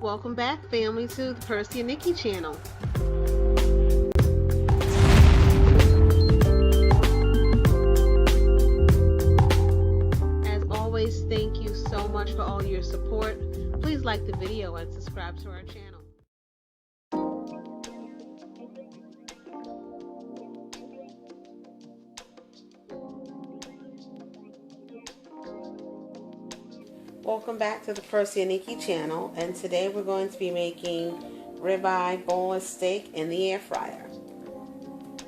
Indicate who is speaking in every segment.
Speaker 1: Welcome back, family, to the Percy Nikki channel. As always, thank you so much for all your support. Please like the video and subscribe to our channel. Welcome back to the Percy Nikki channel, and today we're going to be making ribeye boneless steak in the air fryer.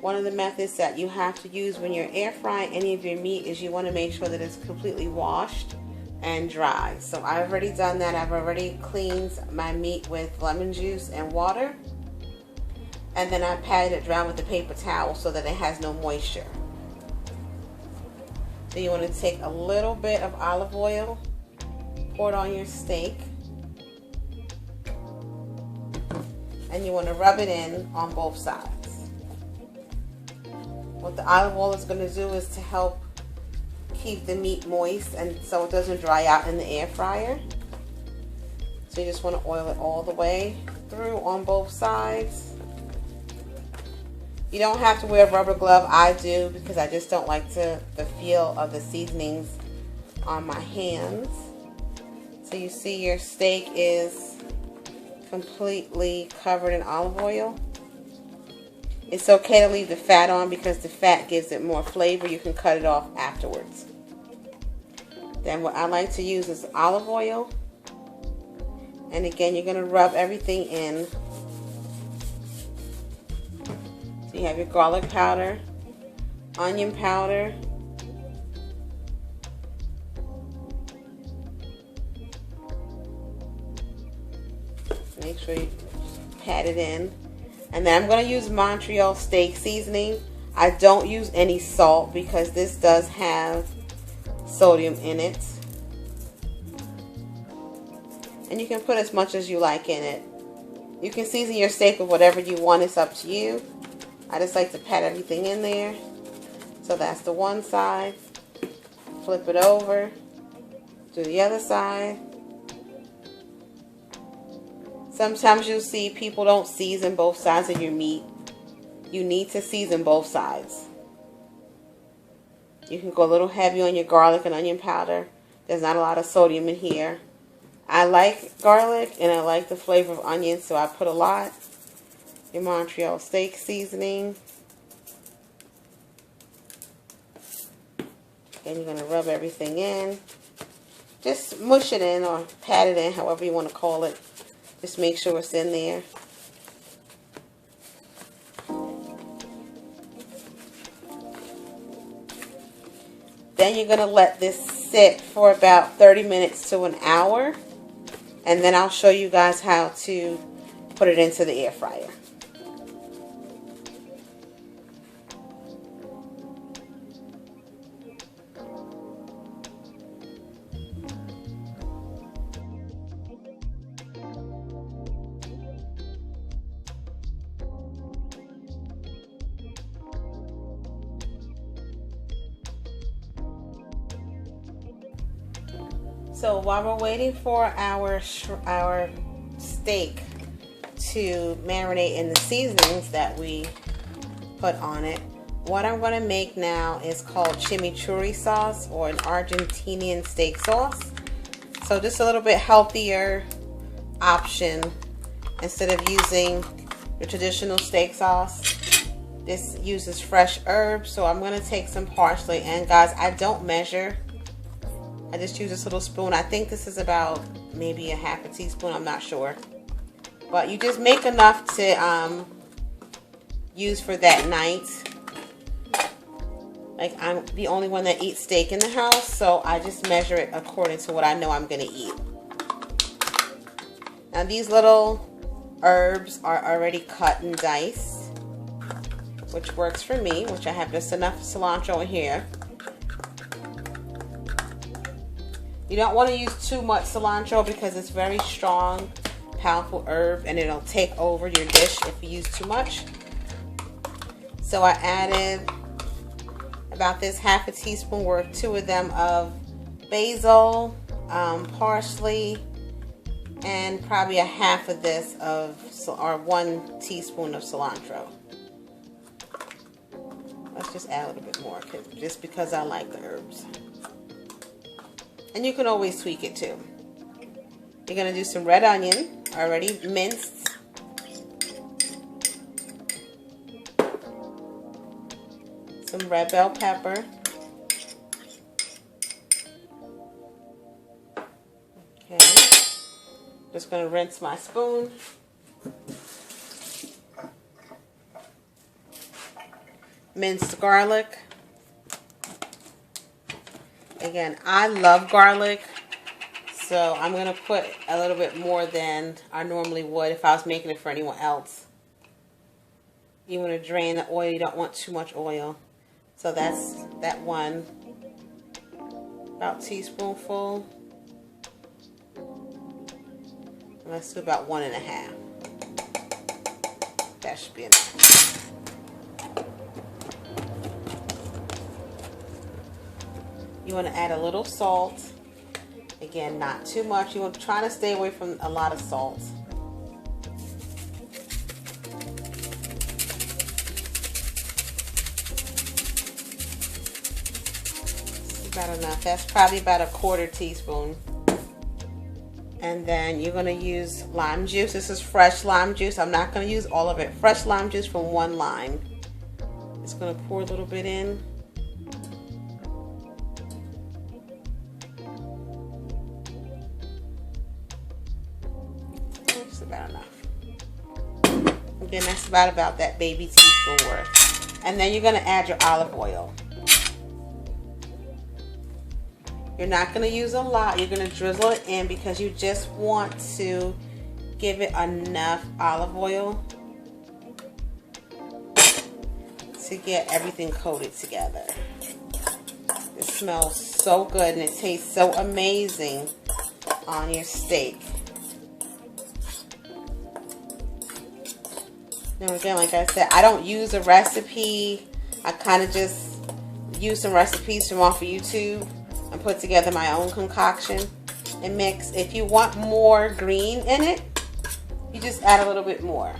Speaker 1: One of the methods that you have to use when you're air frying any of your meat is you want to make sure that it's completely washed and dry. So I've already done that. I've already cleaned my meat with lemon juice and water, and then I patted it dry with a paper towel so that it has no moisture. So you want to take a little bit of olive oil, pour it on your steak, and you want to rub it in on both sides. What the olive oil is going to do is to help keep the meat moist and so it doesn't dry out in the air fryer. So you just want to oil it all the way through on both sides. You don't have to wear a rubber glove. I do because I just don't like the feel of the seasonings on my hands. So you see your steak is completely covered in olive oil. It's okay to leave the fat on because the fat gives it more flavor. You can cut it off afterwards. Then what I like to use is olive oil. And again, you're going to rub everything in. So you have your garlic powder, onion powder, make sure you pat it in. And then I'm going to use Montreal steak seasoning. I don't use any salt because this does have sodium in it. And you can put as much as you like in it. You can season your steak with whatever you want. It's up to you. I just like to pat everything in there. So that's the one side. Flip it over. Do the other side. Sometimes you'll see people don't season both sides of your meat. You need to season both sides. You can go a little heavy on your garlic and onion powder. There's not a lot of sodium in here. I like garlic and I like the flavor of onion, so I put a lot. Your Montreal steak seasoning. And you're going to rub everything in. Just mush it in or pat it in, however you want to call it. Just make sure it's in there. Then you're going to let this sit for about 30 minutes to an hour. And then I'll show you guys how to put it into the air fryer. So while we're waiting for our steak to marinate in the seasonings that we put on it, what I'm going to make now is called chimichurri sauce, or an Argentinian steak sauce. So just a little bit healthier option instead of using the traditional steak sauce. This uses fresh herbs, so I'm going to take some parsley. And guys, I don't measure. I just use this little spoon. I think this is about maybe a half a teaspoon. I'm not sure. But you just make enough to use for that night. Like, I'm the only one that eats steak in the house, so I just measure it according to what I know I'm going to eat. Now these little herbs are already cut and diced, which works for me, which I have just enough cilantro in here. You don't want to use too much cilantro because it's very strong, powerful herb, and it'll take over your dish if you use too much. So I added about this half a teaspoon worth, 2 of them, of basil, parsley, and probably a half of this or 1 teaspoon of cilantro. Let's just add a little bit more, just because I like the herbs. And you can always tweak it too. You're going to do some red onion, already minced. Some red bell pepper. Okay. Just going to rinse my spoon. Minced garlic. Again, I love garlic, so I'm going to put a little bit more than I normally would if I was making it for anyone else. You want to drain the oil. You don't want too much oil. So that's that one, about teaspoonful. Let's do about 1.5. That should be enough. You want to add a little salt. Again, not too much. You want to try to stay away from a lot of salt. About enough. That's probably about a 1/4 teaspoon. And then you're going to use lime juice. This is fresh lime juice. I'm not going to use all of it. Fresh lime juice from 1 lime. Just going to pour a little bit in. Just about enough. Again, that's about that baby teaspoon worth. And then you're going to add your olive oil. You're not going to use a lot. You're going to drizzle it in because you just want to give it enough olive oil to get everything coated together. It smells so good and it tastes so amazing on your steak. Now again, like I said, I don't use a recipe. I kind of just use some recipes from off of YouTube and put together my own concoction and mix. If you want more green in it, you just add a little bit more.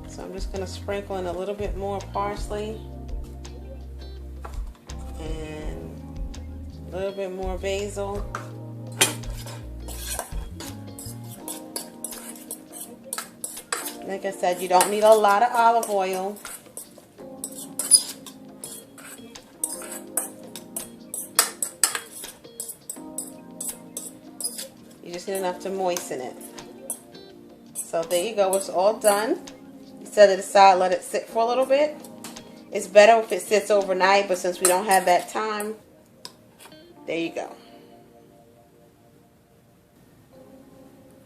Speaker 1: So I'm just going to sprinkle in a little bit more parsley and a little bit more basil. Like I said, you don't need a lot of olive oil. You just need enough to moisten it. So there you go. It's all done. You set it aside, let it sit for a little bit. It's better if it sits overnight, but since we don't have that time, there you go.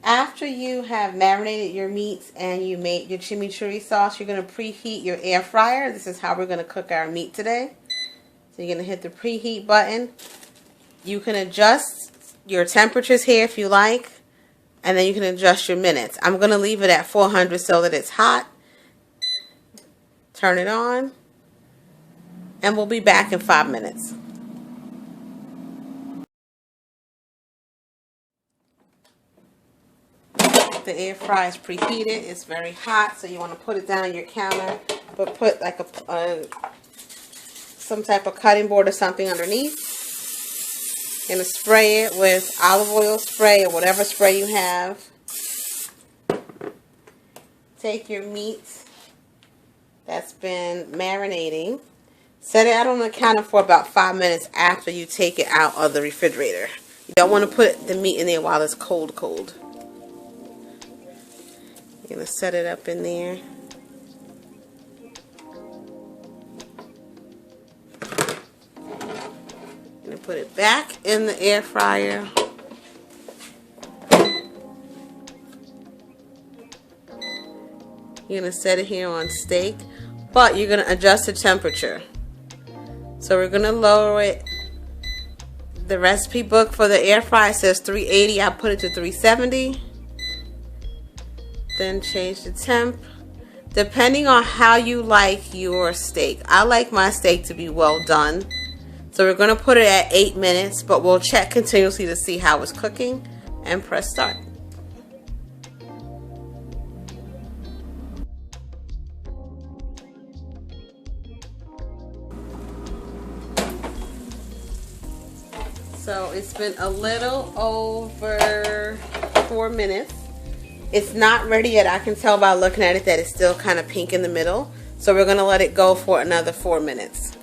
Speaker 1: After you have marinated your meats and you made your chimichurri sauce, you're going to preheat your air fryer. This is how we're going to cook our meat today. So you're going to hit the preheat button. You can adjust your temperatures here if you like, and then you can adjust your minutes. I'm going to leave it at 400 so that it's hot. Turn it on, and we'll be back in 5 minutes. The air fryer is preheated. It's very hot, so you want to put it down on your counter, but put like some type of cutting board or something underneath. You're going to spray it with olive oil spray or whatever spray you have. Take your meat that's been marinating. Set it out on the counter for about 5 minutes after you take it out of the refrigerator. You don't want to put the meat in there while it's cold. You're going to set it up in there. Going to put it back in the air fryer. You're going to set it here on steak, but you're going to adjust the temperature. So we're going to lower it. The recipe book for the air fryer says 380. I put it to 370. Then change the temp depending on how you like your steak. I like my steak to be well done, So we're going to put it at 8 minutes, but we'll check continuously to see how it's cooking and press start. So it's been a little over 4 minutes. It's not ready yet. I can tell by looking at it that it's still kind of pink in the middle. So we're going to let it go for another 4 minutes.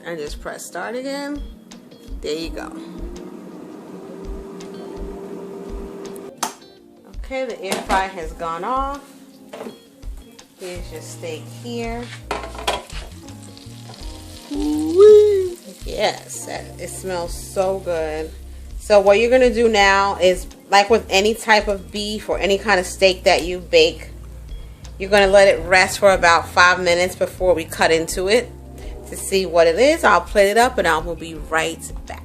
Speaker 1: And just press start again. There you go. Okay, the air fryer has gone off. Here's your steak here. Ooh-wee. Yes, it smells so good. So what you're gonna do now is, like with any type of beef or any kind of steak that you bake, you're gonna let it rest for about 5 minutes before we cut into it to see what it is. I'll plate it up and I will be right back.